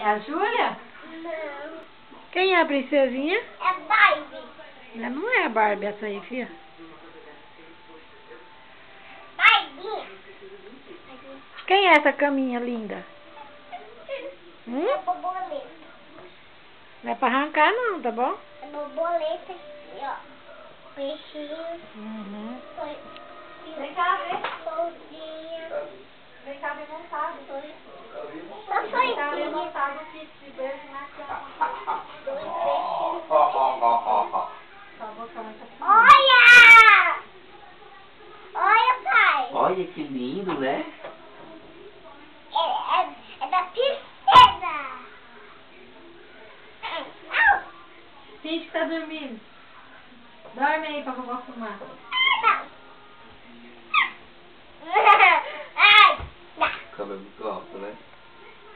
É a Júlia? Não. Quem é a princesinha? É Barbie. Não é a Barbie essa aí, filha. Barbie. Quem é essa caminha linda? É borboleta. Não é pra arrancar não, tá bom? É borboleta. E ó, peixinho. Uhum. Vem cá, vem. Soldinha. Vem cá, bem montado. Vem cá, bem montado o kit de beijo na cama. Dois peixinhos. Sua boca muito assim. Olha! Olha, pai. Olha que lindo, né? É da princesa. Finge que tá dormindo. Dorme aí pra vovó fumar. Câmera muito alta, né?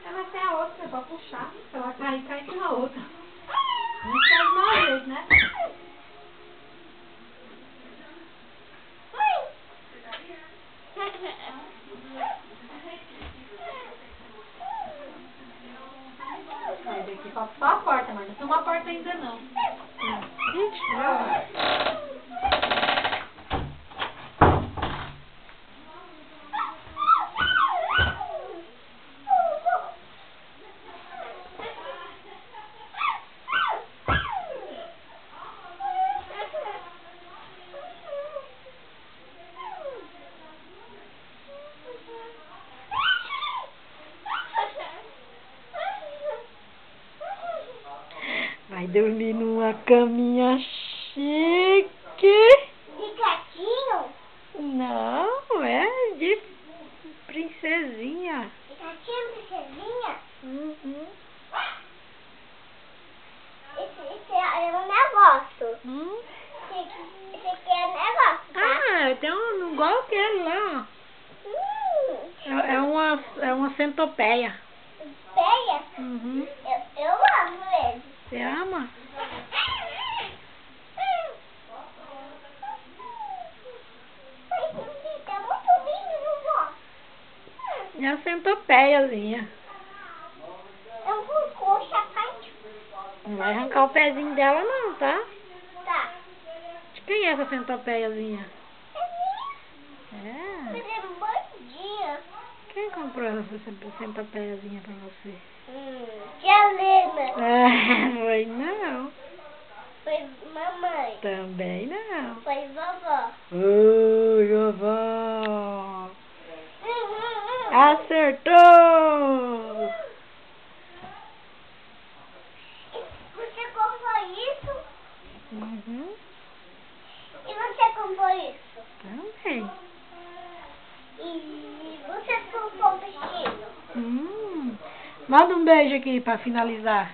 Ela tem a outra, é pra puxar. Se ela cair, cai na outra. Não faz uma vez, né? Sai daqui, só a porta, mas não tem uma porta ainda não. Vai dormir numa caminha chique. De gatinho? Não, é de princesinha. De gatinho, princesinha? Uhum. Esse é um negócio. Esse aqui é um negócio, tá? Ah, tem um igual aquele lá. É uma centopeia. Peia? Uhum. Eu amo ele. Você ama? É muito lindo, vovó. É a centopeiazinha. É um coxa, pai. Não vai arrancar o pezinho dela não, tá? Tá. De quem é essa centopeiazinha? É minha. É. Mas é bandinha. Quem comprou essa centopeiazinha pra você? Tia Lena. É, foi não. Foi mamãe. Também não. Foi vovó. Oi, vovó. Acertou! Você comprou isso? Uhum. E você comprou isso? Também. E você comprou o vestido? Manda um beijo aqui pra finalizar.